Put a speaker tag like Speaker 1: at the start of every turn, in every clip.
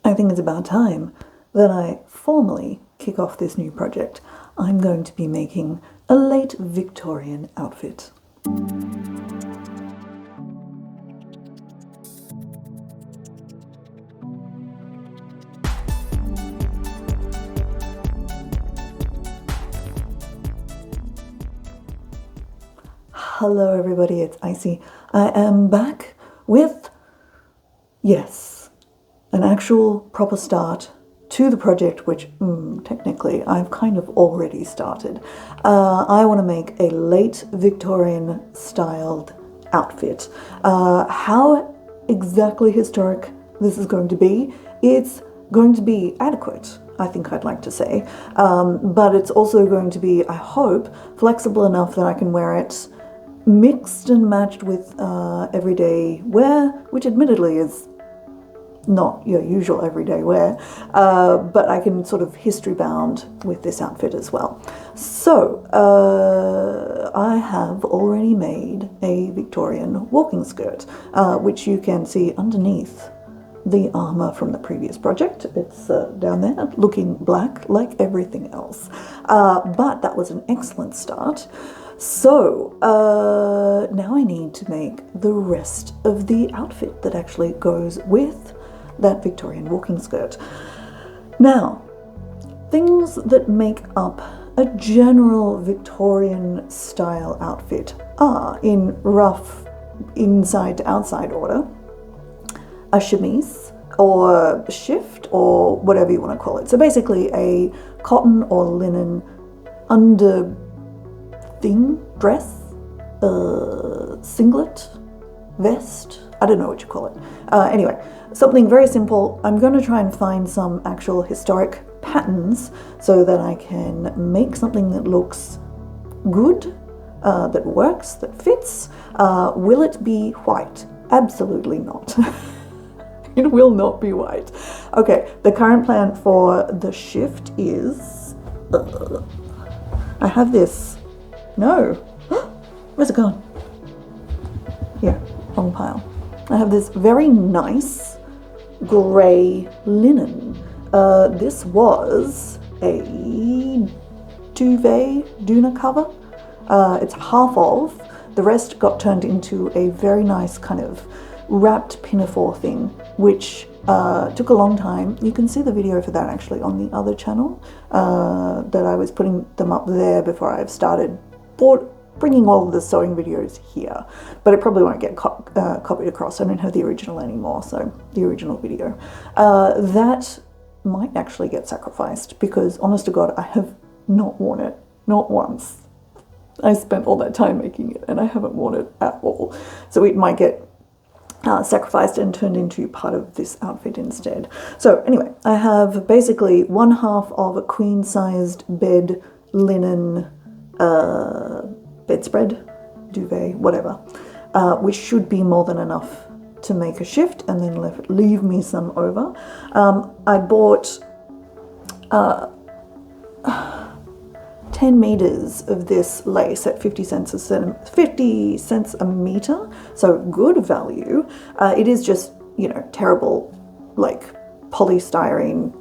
Speaker 1: I think it's about time that I formally kick off this new project. I'm going to be making a late Victorian outfit. Hello everybody, it's Icy. I am back with, yes, an actual proper start to the project, which technically I've kind of already started. I want to make a late Victorian styled outfit. How exactly historic this is going to be, it's going to be adequate, I think I'd like to say. But it's also going to be, I hope, flexible enough that I can wear it mixed and matched with everyday wear, which admittedly is not your usual everyday wear, but I can sort of history bound with this outfit as well. So I have already made a Victorian walking skirt, which you can see underneath the armor from the previous project. It's down there looking black like everything else, but that was an excellent start. So now I need to make the rest of the outfit that actually goes with that Victorian walking skirt. Now, things that make up a general Victorian style outfit are, in rough inside to outside order, a chemise or shift or whatever you want to call it. So basically a cotton or linen under thing, dress, singlet, vest, I don't know what you call it. Anyway, something very simple. I'm going to try and find some actual historic patterns so that I can make something that looks good, that works, that fits. Will it be white? Absolutely not. It will not be white. Okay, the current plan for the shift is, I have this. No. Where's it gone? Here, wrong pile. I have this very nice grey linen. This was a duvet doona cover. It's half of. The rest got turned into a very nice kind of wrapped pinafore thing, which took a long time. You can see the video for that actually on the other channel that I was putting them up there before I've started bringing all of the sewing videos here, but it probably won't get copied across. I don't have the original anymore, so the original video. That might actually get sacrificed because, honest to God, I have not worn it, not once. I spent all that time making it and I haven't worn it at all. So it might get sacrificed and turned into part of this outfit instead. So anyway, I have basically 1/2 of a queen-sized bed linen bedspread, duvet, whatever, which should be more than enough to make a shift and then leave me some over. I bought 10 meters of this lace at 50 cents a meter, so good value. It is just, you know, terrible, like polystyrene,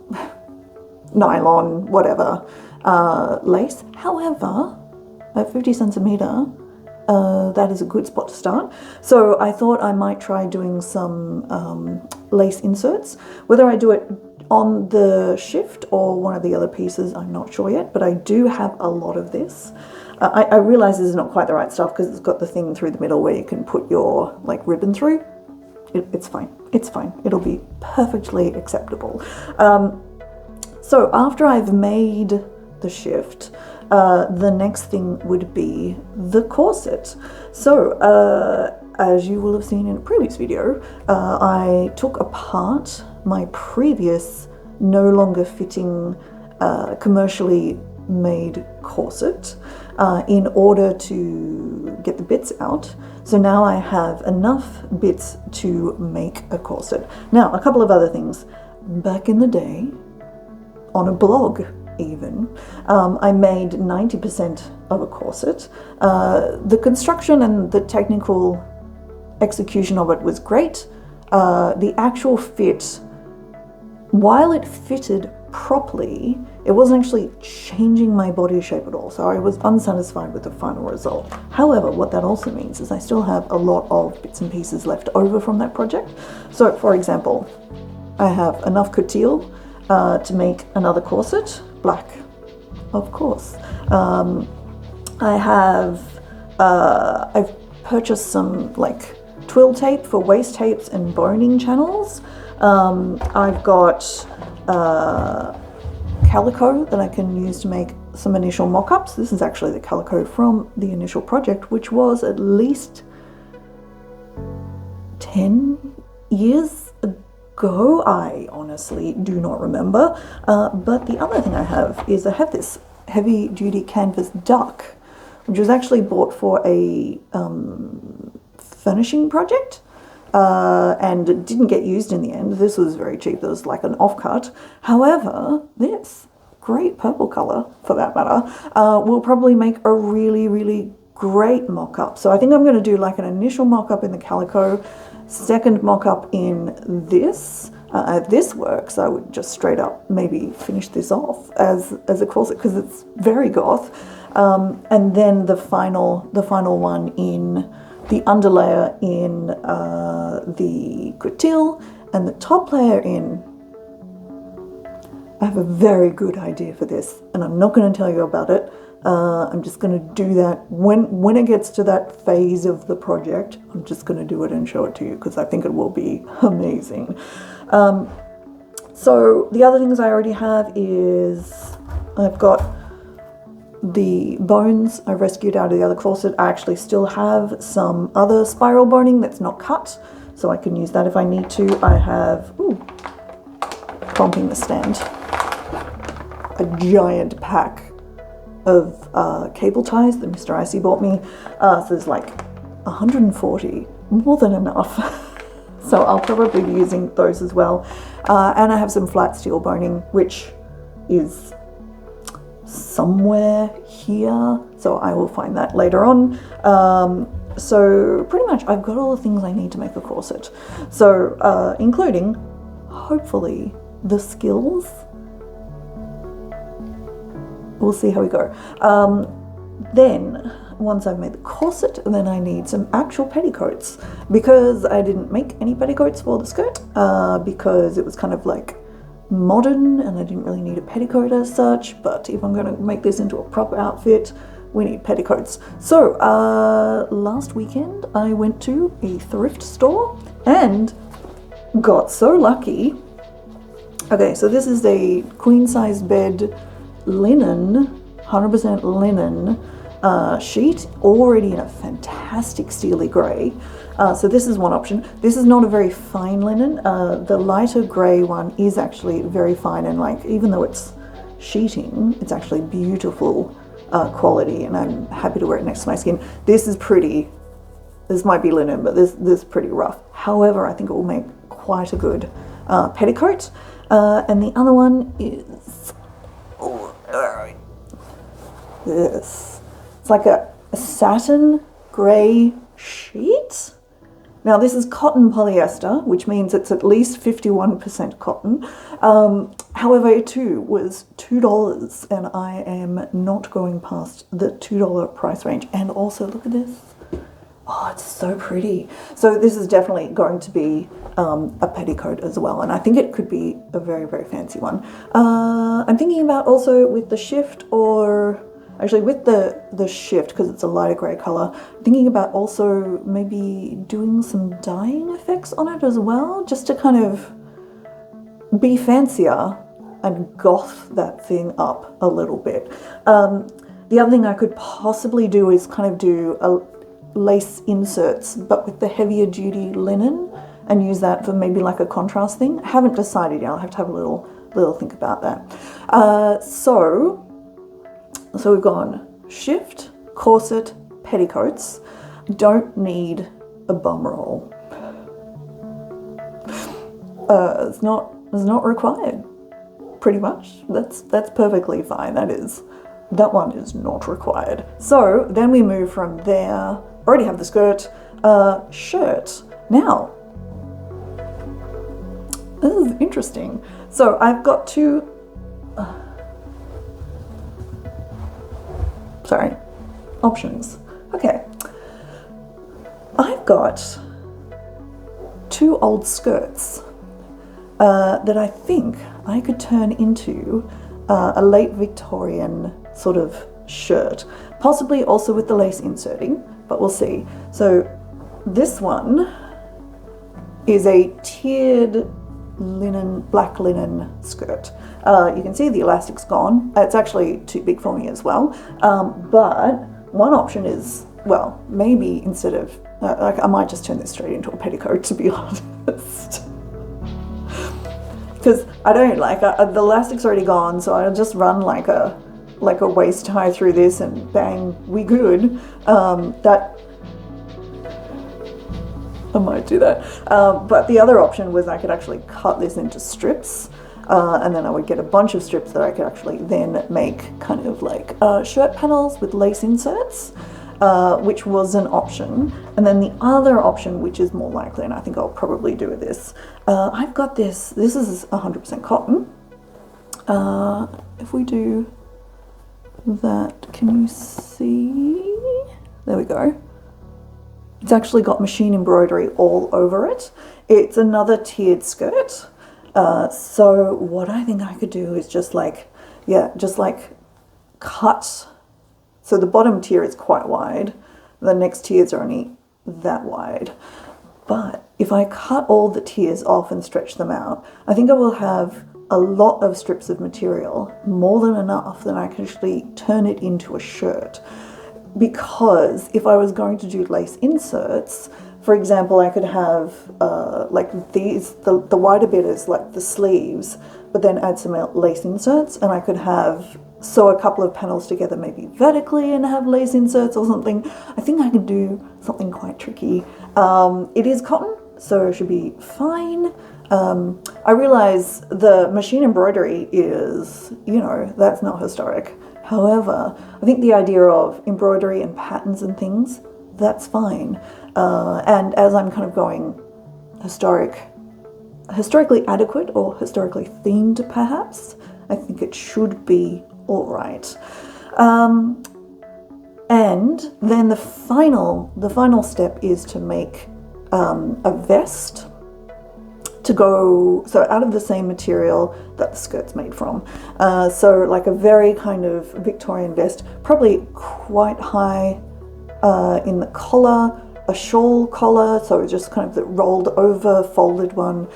Speaker 1: nylon, whatever, lace. However, at 50 cents a meter, that is a good spot to start. So I thought I might try doing some lace inserts. Whether I do it on the shift or one of the other pieces, I'm not sure yet, but I do have a lot of this. I realize this is not quite the right stuff because it's got the thing through the middle where you can put your like ribbon through. It's fine. It's fine. It'll be perfectly acceptable. So after I've made the shift, the next thing would be the corset. So as you will have seen in a previous video, I took apart my previous no longer fitting commercially made corset in order to get the bits out. So now I have enough bits to make a corset. Now, a couple of other things. Back in the day, on a blog even, I made 90% of a corset. The construction and the technical execution of it was great. The actual fit while it fitted properly, it wasn't actually changing my body shape at all, so I was unsatisfied with the final result. However, what that also means is I still have a lot of bits and pieces left over from that project. So for example, I have enough couture to make another corset, black, of course. I've purchased some like twill tape for waist tapes and boning channels. I've got calico that I can use to make some initial mock-ups. This is actually the calico from the initial project, which was at least 10 years ago. I honestly do not remember. But the other thing I have is I have this heavy duty canvas duck, which was actually bought for a furnishing project. And it didn't get used in the end. This was very cheap. It was like an offcut. However, this great purple color, for that matter, will probably make a really, really great mock-up. So I think I'm going to do like an initial mock-up in the calico, second mock-up in this. If this works, I would just straight up maybe finish this off as a corset because it's very goth. And then the final one in the underlayer in the couture and the top layer in. I have a very good idea for this, and I'm not going to tell you about it. I'm just going to do that when it gets to that phase of the project. I'm just going to do it and show it to you because I think it will be amazing. So the other things I already have is I've got the bones I rescued out of the other corset. I actually still have some other spiral boning that's not cut, so I can use that if I need to. I have, bumping the stand, a giant pack of cable ties that Mr. Icy bought me. So there's like 140, more than enough. So I'll probably be using those as well. And I have some flat steel boning, which is somewhere here, so I will find that later on. So pretty much I've got all the things I need to make a corset. So including, hopefully, the skills. We'll see how we go. Then, once I've made the corset, then I need some actual petticoats, because I didn't make any petticoats for the skirt, because it was kind of like modern and I didn't really need a petticoat as such. But if I'm going to make this into a proper outfit, we need petticoats. So last weekend I went to a thrift store and got so lucky. Okay, so this is a queen size bed linen, 100% linen sheet, already in a fantastic steely grey. So this is one option. This is not a very fine linen. The lighter grey one is actually very fine, and like, even though it's sheeting, it's actually beautiful quality, and I'm happy to wear it next to my skin. This is pretty. This might be linen, but this is pretty rough. However, I think it will make quite a good petticoat. And the other one is this. It's like a satin grey sheet. Now this is cotton polyester, which means it's at least 51% cotton. However, it too was $2, and I am not going past the $2 price range. And also, look at this. Oh, it's so pretty. So this is definitely going to be a petticoat as well, and I think it could be a very, very fancy one. I'm thinking about also with the shift, or actually with the shift, because it's a lighter grey colour, thinking about also maybe doing some dyeing effects on it as well, just to kind of be fancier and goth that thing up a little bit. The other thing I could possibly do is kind of do a lace inserts, but with the heavier duty linen, and use that for maybe like a contrast thing. I haven't decided yet. I'll have to have a little think about that. So we've gone shift, corset, petticoats. Don't need a bum roll. It's not required. Pretty much. That's perfectly fine. That one is not required. So then we move from there. Already have the skirt, shirt. Now, This is interesting. So I've got two, sorry, options. Okay. I've got two old skirts that I think I could turn into a late Victorian sort of shirt, possibly also with the lace inserting, but we'll see. So this one is a tiered linen, black linen skirt. You can see the elastic's gone. It's actually too big for me as well. But one option is, well, maybe instead of, like I might just turn this straight into a petticoat, to be honest. Because I don't like, the elastic's already gone, so I'll just run like a waist high through this and bang, we good. I might do that. But the other option was I could actually cut this into strips, and then I would get a bunch of strips that I could actually then make kind of like shirt panels with lace inserts, which was an option. And then the other option, which is more likely, and I think I'll probably do this, I've got this is 100% cotton. If we do that, can you see? There we go. It's actually got machine embroidery all over it. It's another tiered skirt. So what I think I could do is just like cut. So the bottom tier is quite wide. The next tiers are only that wide. But if I cut all the tiers off and stretch them out, I think I will have a lot of strips of material, more than enough that I can actually turn it into a shirt. Because if I was going to do lace inserts, for example, I could have like these, the wider bit is like the sleeves, but then add some lace inserts, and I could have sew a couple of panels together maybe vertically and have lace inserts or something. I think I could do something quite tricky. It is cotton, so it should be fine. I realize the machine embroidery is, you know, that's not historic. However, I think the idea of embroidery and patterns and things, that's fine. And as I'm kind of going historically adequate or historically themed perhaps, I think it should be all right. And then the final step is to make a vest to go, so out of the same material that the skirt's made from. So like a very kind of Victorian vest, probably quite high in the collar, a shawl collar, so just kind of the rolled over, folded one,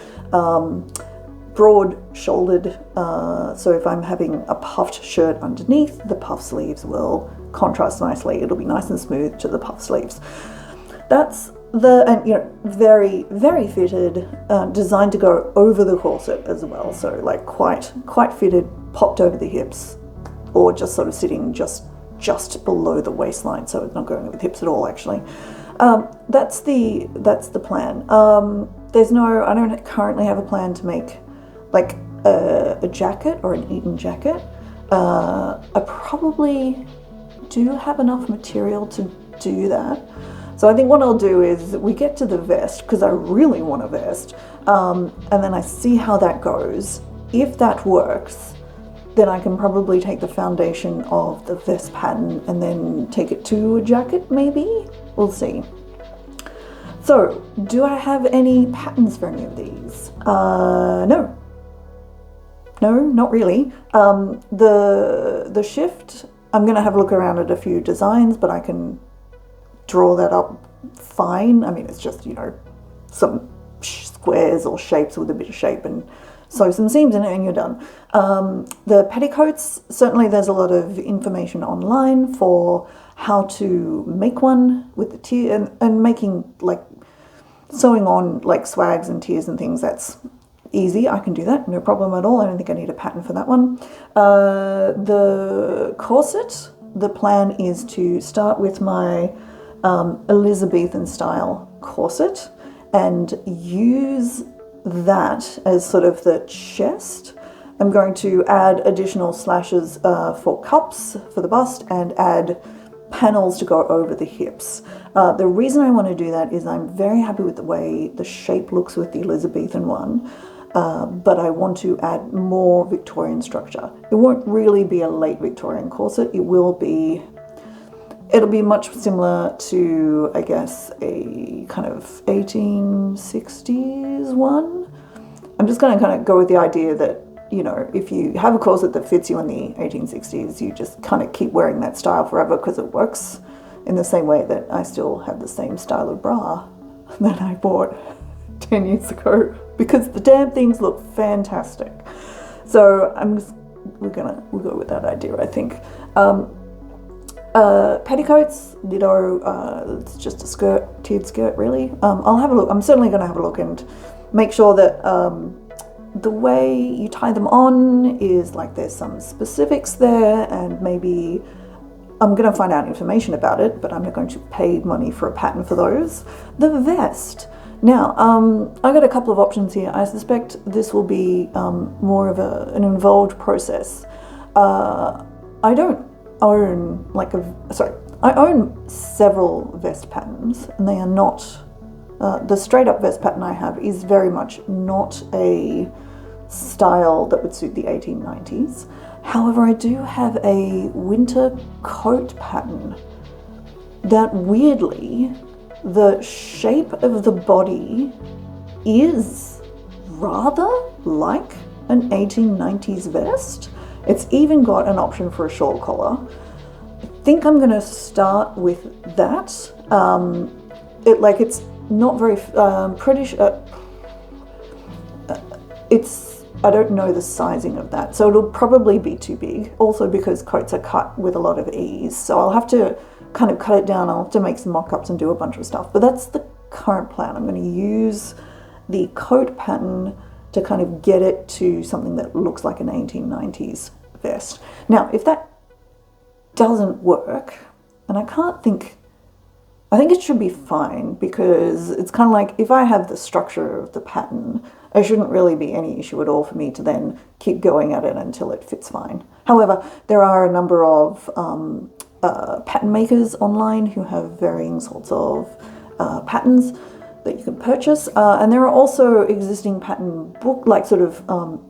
Speaker 1: broad shouldered, so if I'm having a puffed shirt underneath, the puff sleeves will contrast nicely. It'll be nice and smooth to the puff sleeves. That's and you know, very, very fitted, designed to go over the corset as well. So like quite fitted, popped over the hips, or just sort of sitting just below the waistline. So it's not going over the hips at all, actually. That's the plan. I don't currently have a plan to make like a jacket or an Eton jacket. I probably do have enough material to do that. So I think what I'll do is we get to the vest, because I really want a vest, and then I see how that goes. If that works, then I can probably take the foundation of the vest pattern and then take it to a jacket, maybe? We'll see. So, do I have any patterns for any of these? No. No, not really. The shift, I'm going to have a look around at a few designs, but I can draw that up fine. I mean, it's just, you know, some squares or shapes with a bit of shape and sew some seams in it and you're done. The petticoats, certainly there's a lot of information online for how to make one with the tier and making like sewing on like swags and tiers and things. That's easy. I can do that, no problem at all. I don't think I need a pattern for that one. The corset, the plan is to start with my Elizabethan style corset and use that as sort of the chest. I'm going to add additional slashes for cups for the bust and add panels to go over the hips. The reason I want to do that is I'm very happy with the way the shape looks with the Elizabethan one. but I want to add more Victorian structure. It won't really be a late Victorian corset. It'll be much similar to, I guess, a kind of 1860s one. I'm just going to kind of go with the idea that, you know, if you have a corset that fits you in the 1860s, you just kind of keep wearing that style forever because it works, in the same way that I still have the same style of bra that I bought 10 years ago, because the damn things look fantastic. So we'll go with that idea, I think. Petticoats, ditto. It's just a skirt, tiered skirt, really. I'll have a look. I'm certainly going to have a look and make sure that the way you tie them on is like there's some specifics there, and maybe I'm going to find out information about it, but I'm not going to pay money for a pattern for those. The vest. Now, I got a couple of options here. I suspect this will be more of an involved process. I don't own I own several vest patterns, and they are not, the straight up vest pattern I have is very much not a style that would suit the 1890s. However, I do have a winter coat pattern that, weirdly, the shape of the body is rather like an 1890s vest. It's even got an option for a shawl collar. I think I'm going to start with that. It's not very I don't know the sizing of that, so it'll probably be too big. Also because coats are cut with a lot of ease, so I'll have to kind of cut it down. I'll have to make some mock-ups and do a bunch of stuff. But that's the current plan. I'm going to use the coat pattern to kind of get it to something that looks like an 1890s vest. Now, if that doesn't work, and I think it should be fine, because it's kind of like, if I have the structure of the pattern, there shouldn't really be any issue at all for me to then keep going at it until it fits fine. However, there are a number of pattern makers online who have varying sorts of patterns that you can purchase, and there are also existing pattern book, like sort of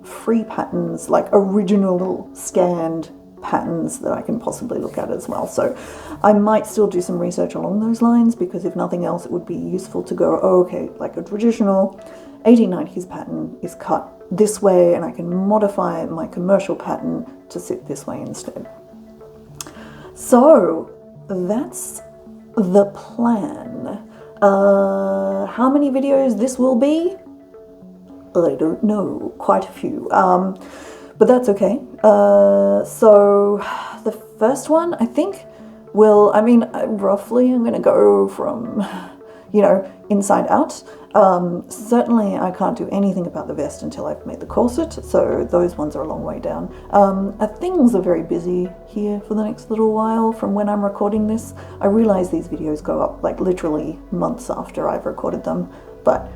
Speaker 1: free patterns, like original scanned patterns that I can possibly look at as well. So I might still do some research along those lines, because if nothing else, it would be useful to go, oh, okay, like a traditional 1890s pattern is cut this way, and I can modify my commercial pattern to sit this way instead. So that's the plan. How many videos this will be? I don't know, quite a few, but that's okay. So the first one, I think, roughly I'm going to go from, inside out. Certainly I can't do anything about the vest until I've made the corset, so those ones are a long way down. Things are very busy here for the next little while from when I'm recording this. I realize these videos go up like literally months after I've recorded them, but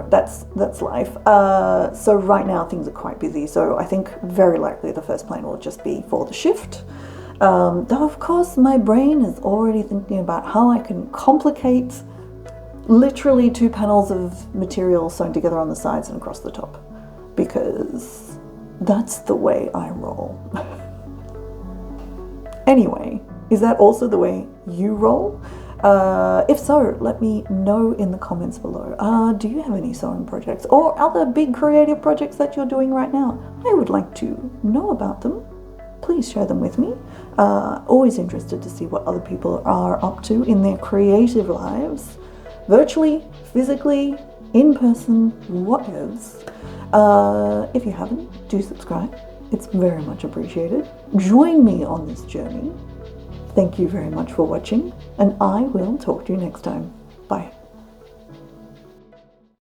Speaker 1: that's life. So right now things are quite busy, so I think very likely the first plan will just be for the shift. Though of course my brain is already thinking about how I can complicate literally 2 panels of material sewn together on the sides and across the top, because that's the way I roll. Anyway, is that also the way you roll? If so, let me know in the comments below. Do you have any sewing projects or other big creative projects that you're doing right now? I would like to know about them. Please share them with me. Always interested to see what other people are up to in their creative lives. Virtually, physically, in person, whatevs. If you haven't, do subscribe. It's very much appreciated. Join me on this journey. Thank you very much for watching, and I will talk to you next time. Bye.